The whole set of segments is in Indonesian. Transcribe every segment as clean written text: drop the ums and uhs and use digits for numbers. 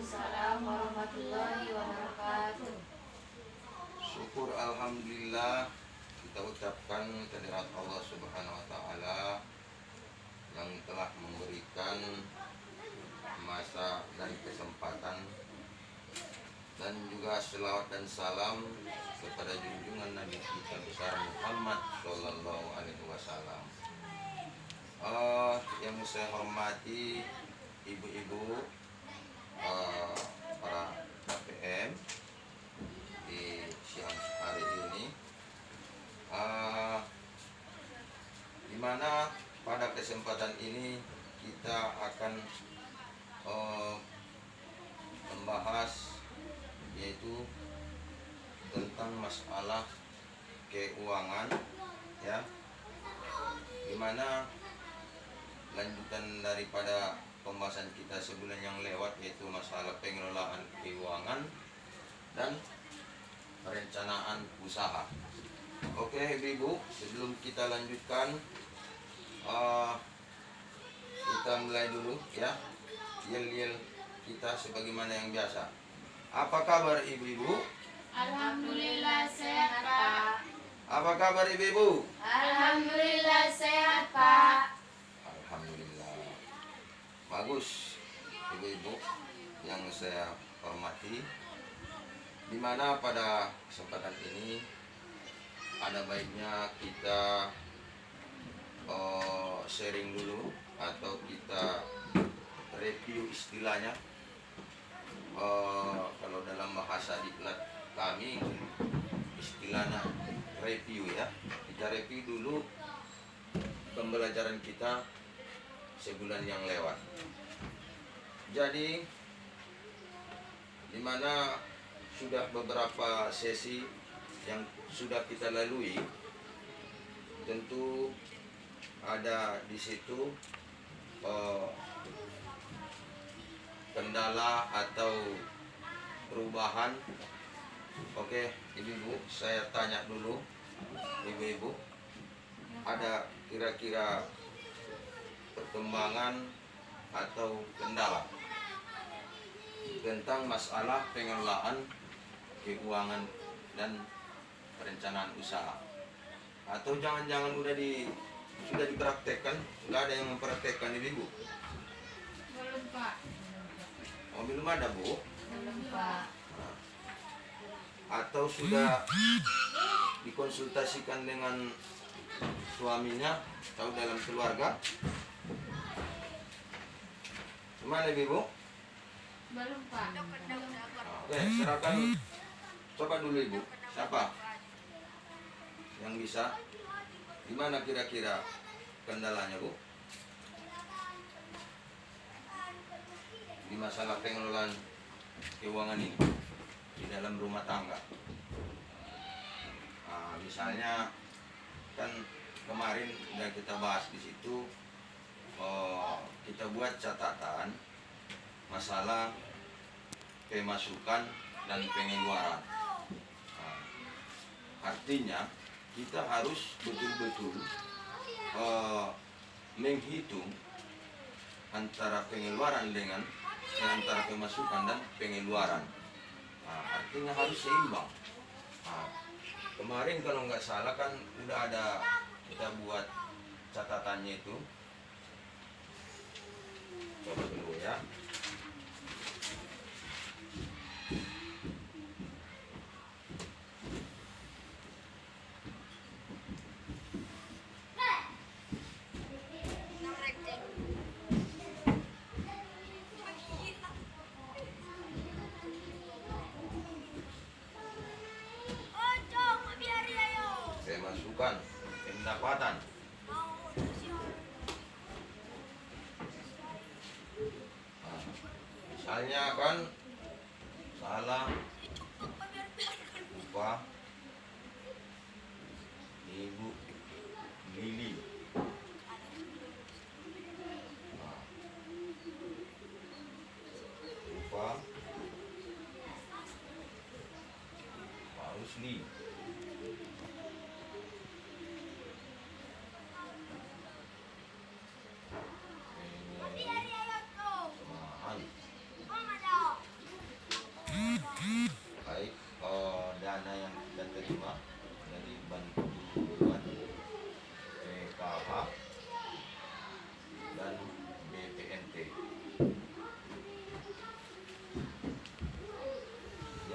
Waalaikumsalam warahmatullahi wabarakatuh. Syukur alhamdulillah kita ucapkan kehadirat Allah Subhanahu wa taala yang telah memberikan masa dan kesempatan, dan juga selawat dan salam kepada junjungan Nabi kita besar Muhammad Sallallahu Alaihi Wasallam. Yang saya hormati ibu-ibu, para KPM di siang hari ini, di mana pada kesempatan ini kita akan membahas yaitu tentang masalah keuangan, ya, dimana lanjutan daripada pembahasan kita sebulan yang lewat, yaitu masalah pengelolaan keuangan dan perencanaan usaha. Oke ibu-ibu, sebelum kita lanjutkan, kita mulai dulu ya, yel-yel kita sebagaimana yang biasa. Apa kabar ibu-ibu? Alhamdulillah sehat Pak. Apa kabar ibu-ibu? Alhamdulillah sehat Pak. Alhamdulillah. Bagus ibu-ibu yang saya hormati, dimana pada kesempatan ini ada baiknya kita sharing dulu atau kita review istilahnya. Kalau dalam bahasa diklat kami istilahnya review ya. Kita review dulu pembelajaran kita sebulan yang lewat. Jadi dimana sudah beberapa sesi yang sudah kita lalui, tentu ada di situ kendala atau perubahan. Oke ibu-ibu, saya tanya dulu ibu-ibu, ada kira-kira perkembangan atau kendala tentang masalah pengelolaan keuangan dan perencanaan usaha, atau jangan-jangan sudah dipraktekkan? Nggak ada yang mempraktekkan ibu? Belum Pak. Oh, belum ada bu? Belum Pak. Atau sudah dikonsultasikan dengan suaminya atau dalam keluarga? Gimana ibu? Belum Pak. Oke, silakan. Coba dulu ibu, siapa yang bisa? Gimana kira-kira kendalanya bu di masalah pengelolaan keuangan ini di dalam rumah tangga? Nah, misalnya kan kemarin udah kita bahas di situ, kita buat catatan masalah pemasukan dan pengeluaran. Nah, artinya kita harus betul-betul menghitung antara pengeluaran dengan antara pemasukan dan pengeluaran. Nah, artinya harus seimbang. Nah, kemarin kalau nggak salah kan udah ada kita buat catatannya itu. Coba dulu ya. Pemasukan, pendapatan. Nah, misalnya kan salah upah ibu Lili. Nah, upah Pak Rusli.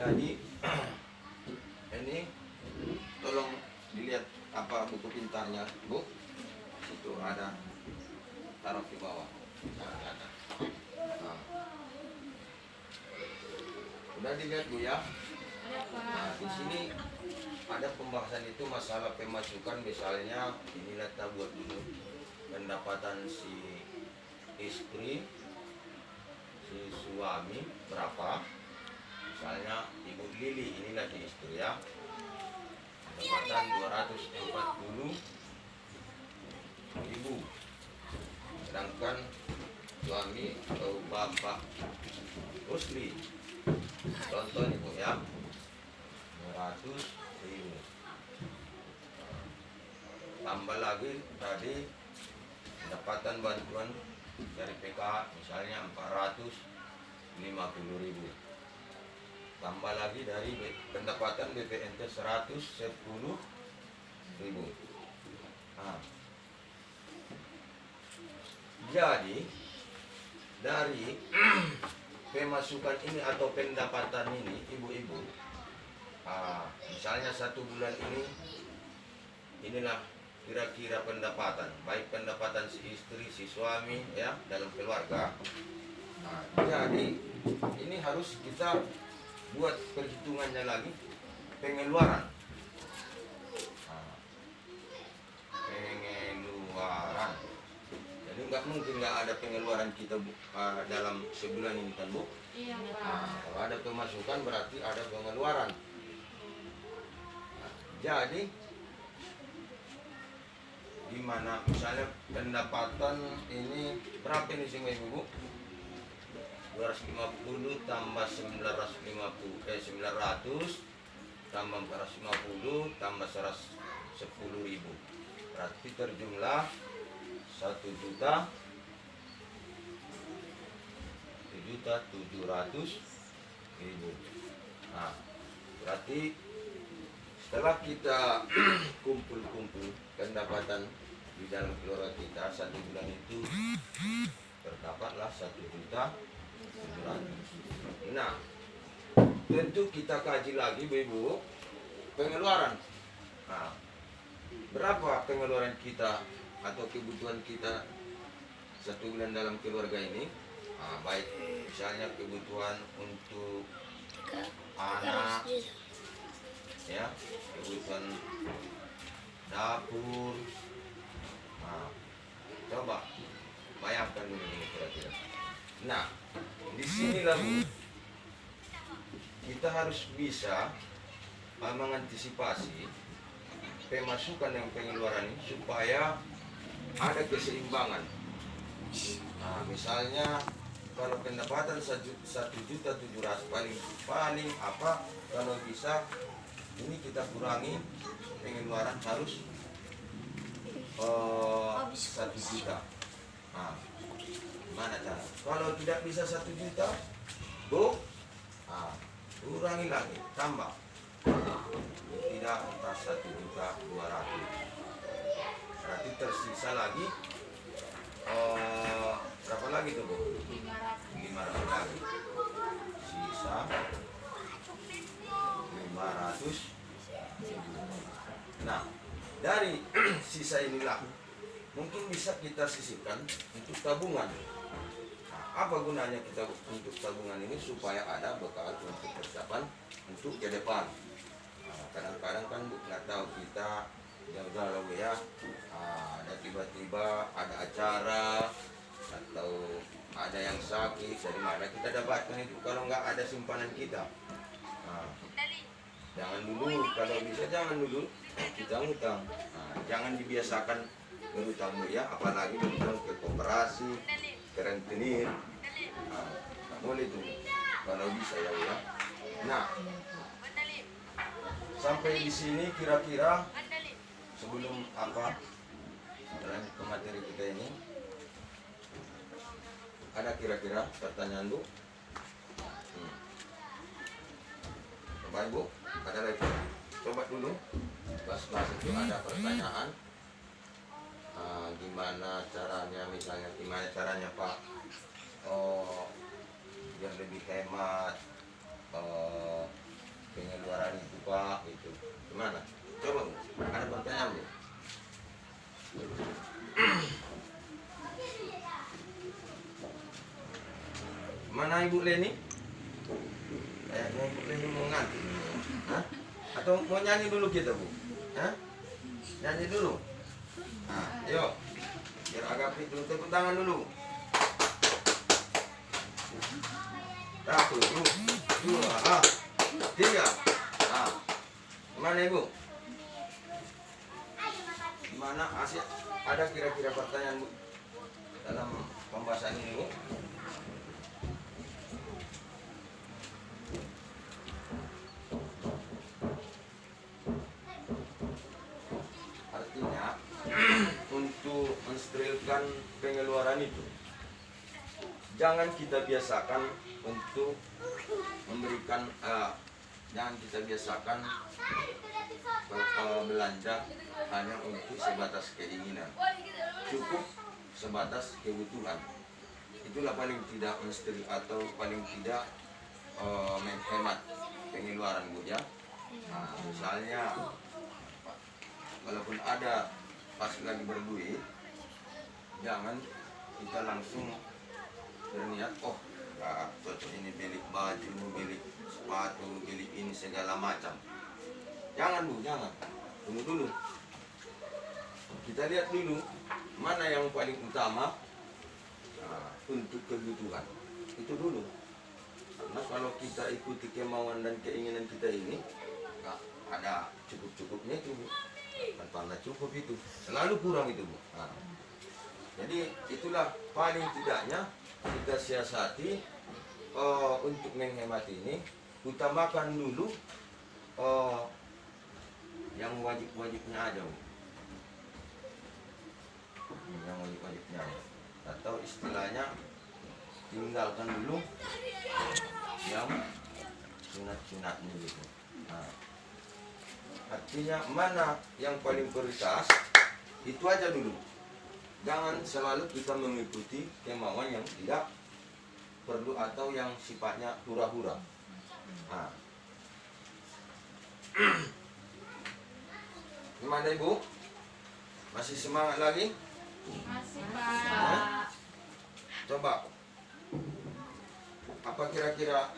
Jadi ini tolong dilihat apa buku pintarnya, Bu. Situ ada, taruh di bawah. Nah, ada. Nah. Udah dilihat Bu ya. Ada Nah, di Pak. sini ada pembahasan itu masalah pemasukan, misalnya inilah kita buat dulu pendapatan si istri, si suami berapa. Misalnya Ibu Lili, inilah di istri ya, pendapatan 240.000, sedangkan suami atau Bapak Rusli, contoh nih Bu ya, 200.000. Tambah lagi tadi pendapatan bantuan dari PKH misalnya 450.000. Tambah lagi dari pendapatan BPNT 110.000. Nah, jadi dari pemasukan ini atau pendapatan ini ibu-ibu, misalnya 1 bulan ini, inilah kira-kira pendapatan, baik pendapatan si istri, si suami ya dalam keluarga. Nah, jadi ini harus kita buat perhitungannya lagi, pengeluaran. Nah, pengeluaran. Jadi nggak mungkin nggak ada pengeluaran kita dalam sebulan ini kan Bu. Iya Nah, Pak. kalau ada pemasukan berarti ada pengeluaran. Nah, jadi gimana misalnya pendapatan ini berapa ini sih Ibu? 250 tambah 900 tambah 450 tambah 110.000, berarti terjumlah 1.700.000. Nah, berarti setelah kita kumpul-kumpul pendapatan di dalam keluarga kita 1 bulan itu terdapatlah 1.700.000. Nah, tentu kita kaji lagi Bu, pengeluaran. Nah, berapa pengeluaran kita atau kebutuhan kita 1 bulan dalam keluarga ini? Nah, baik misalnya kebutuhan untuk anak, ya, kebutuhan dapur. Nah, coba bayangkan ini kira-kira. Nah, di sinilah Bu, kita harus bisa mengantisipasi pemasukan dan pengeluaran ini supaya ada keseimbangan. Nah, misalnya kalau pendapatan 1.700.000 paling apa, kalau bisa ini kita kurangi pengeluaran harus 1 juta. Nah, gimana cara? Kalau tidak bisa 1 juta, Bu, kurangi lagi, tambah. Tidak entah 1.200.000. Berarti tersisa lagi berapa lagi tuh Bu? 500 lagi. Sisa 500. Nah, dari sisa inilah mungkin bisa kita sisihkan untuk tabungan. Nah, apa gunanya kita untuk tabungan ini? Supaya ada bekal untuk persiapan untuk ke depan. Nah, kadang-kadang kan nggak tahu kita jauh-jauh ya, ada tiba-tiba ada acara atau ada yang sakit, dari mana kita dapatkan itu kalau nggak ada simpanan kita. Nah, jangan dulu, kalau bisa jangan dulu kita ngutang. Nah, jangan dibiasakan berutang ya, apalagi berutang ke koperasi, ke rentenir. Nah, nggak boleh tuh kalau bisa ya. Nah, sampai di sini kira-kira sebelum apa lanjut ke materi kita ini, ada kira-kira pertanyaan Bu? Coba Ibu, ada lagi? Coba dulu pas itu ada pertanyaan. Gimana caranya, misalnya gimana caranya Pak biar lebih hemat, pengeluaran itu Pak, itu gimana? Coba Bu, ada pertanyaan Bu? Mana Ibu Leni? Kayaknya Ibu Leni mau nganti. Hah? Atau mau nyanyi dulu kita Bu? Hah? Nyanyi dulu? Nah, yuk. Biar agak fit dulu, tepuk tangan dulu. 1, 2, 3. Nah, gimana Ibu? Gimana Asia? Ada kira-kira pertanyaan Bu dalam pembahasan ini Bu? Artinya untuk mensterilkan pengeluaran itu, jangan kita biasakan untuk memberikan jangan kita biasakan belanja hanya untuk sebatas keinginan, cukup sebatas kebutuhan. Itulah paling tidak mensteril atau paling tidak menghemat pengeluaran Bu ya. Nah, misalnya walaupun ada pas lagi berduit, jangan kita langsung berniat cocok ini beli baju, beli sepatu, beli ini segala macam. Jangan Bu, jangan. Tunggu dulu. Kita lihat dulu mana yang paling utama untuk kebutuhan. Itu dulu. Karena kalau kita ikuti kemauan dan keinginan kita ini, nggak ada cukup-cukupnya itu Bu. Tanpa cukup itu, selalu kurang itu Bu. Nah, jadi itulah paling tidaknya kita siasati untuk menghemat ini, utamakan dulu yang wajib-wajibnya aja Bu. Yang wajib-wajibnya atau istilahnya tinggalkan dulu yang sunat-sunatnya gitu. Nah, artinya mana yang paling prioritas itu aja dulu. Jangan selalu kita mengikuti kemauan yang tidak perlu atau yang sifatnya hura-hura. Nah. Gimana Ibu? Masih semangat lagi? Masih Pak. Coba. Apa kira-kira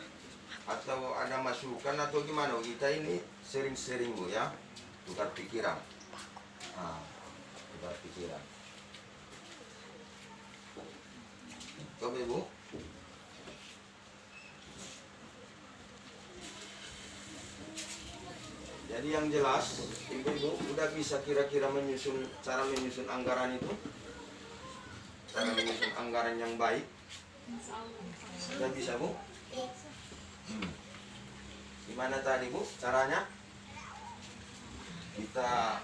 atau ada masukan atau gimana? Kita ini sering-sering Bu ya, tukar pikiran. Nah, tukar pikiran. Coba Ibu. Jadi yang jelas, Ibu-ibu udah bisa kira-kira cara menyusun anggaran itu? Cara menyusun anggaran yang baik? Sudah bisa Bu? Gimana tadi Bu caranya? Kita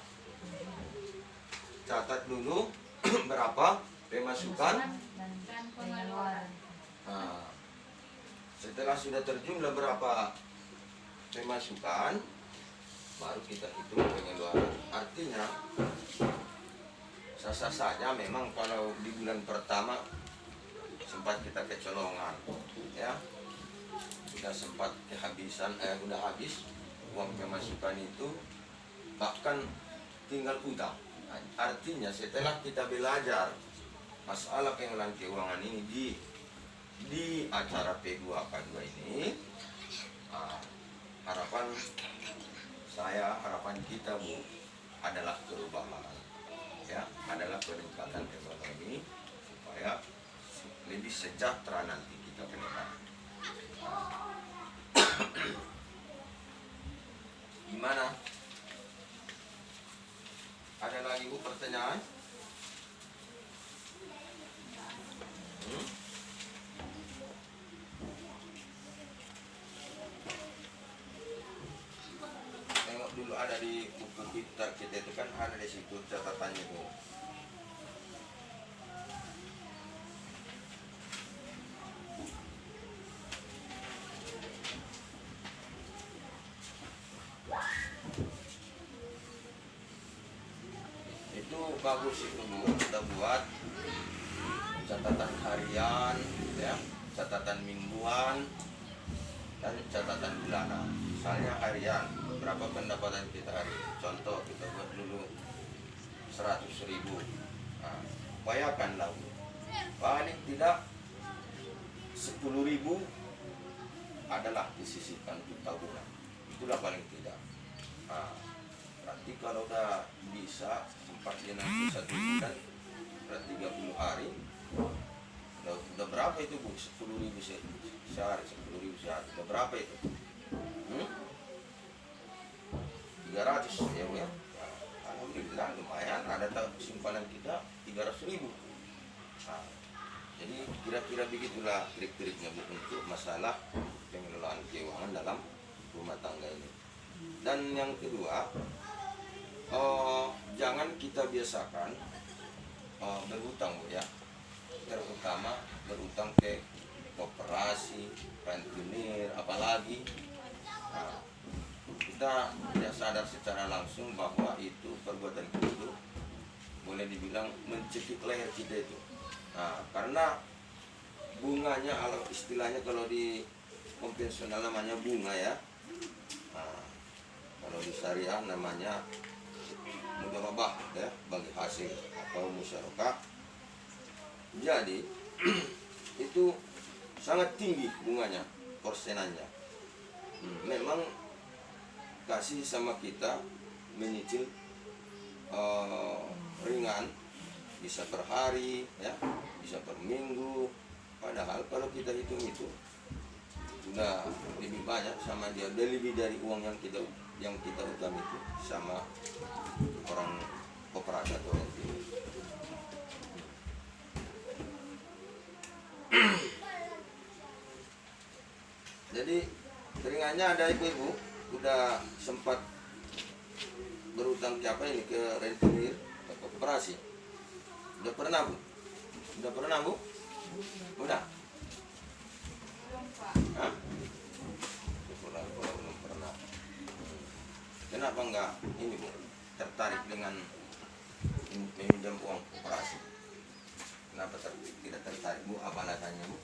catat dulu berapa pemasukan Dan pengeluaran. Nah, setelah sudah terjumlah berapa pemasukan, baru kita hitung pengeluaran. Artinya sah-sah saja memang kalau di bulan pertama sempat kita kecolongan, ya sudah sempat kehabisan, udah habis uang pemasukan itu, bahkan tinggal utang. Artinya setelah kita belajar masalah pengelolaan keuangan ini di acara P2K2 ini, harapan kita Bu adalah perubahan, ya, adalah peningkatan ekonomi supaya lebih sejahtera nanti kita ke depan. Gimana? Ada lagi Bu pertanyaan? Tengok dulu ada di buku pintar kita itu kan ada di situ catatannya Bu. Itu bagus itu Bu, kita buat catatan harian, ya, catatan mingguan, dan catatan bulanan. Misalnya harian, berapa pendapatan kita hari ini? Contoh kita buat dulu 100.000. Nah, bayangkanlah paling tidak 10.000 adalah disisihkan untuk tabungan. Itulah paling tidak. Nah, berarti kalau udah bisa sempat nanti 1 bulan, berarti 30 hari. Udah berapa itu Bu? 10.000 sehari, 10.000 sehari. Udah berapa itu? 300 ya Bu ya. Nah, alhamdulillah lumayan, ada simpanan kita 300.000. Nah, jadi kira-kira begitulah trik-triknya Bu untuk masalah pengelolaan keuangan dalam rumah tangga ini. Dan yang kedua, jangan kita biasakan berhutang Bu ya. Terutama berhutang ke koperasi, rentenir, apalagi. Nah, kita tidak sadar secara langsung bahwa itu perbuatan itu boleh dibilang mencekik leher kita itu. Nah, karena bunganya, istilahnya kalau di konvensional namanya bunga ya. Nah, kalau di syariah namanya mudharabah ya, bagi hasil atau musyarakah. Jadi itu sangat tinggi bunganya, persenannya. Memang kasih sama kita menyicil ringan, bisa per hari ya, bisa per minggu. Padahal kalau kita hitung itu sudah lebih banyak sama dia, lebih dari uang yang kita utang itu sama orang koperasi atau rentenir. Jadi teringatnya ada ibu-ibu udah sempat berutang ke apa ini, ke rentenir, ke koperasi. Udah pernah Bu? Udah pernah Bu? Udah? Belum Pak. Hah? Belum pernah. Kenapa enggak ini Bu, tertarik dengan meminjam uang koperasi? Kenapa tidak tertarik Bu? Apa alasannya Bu?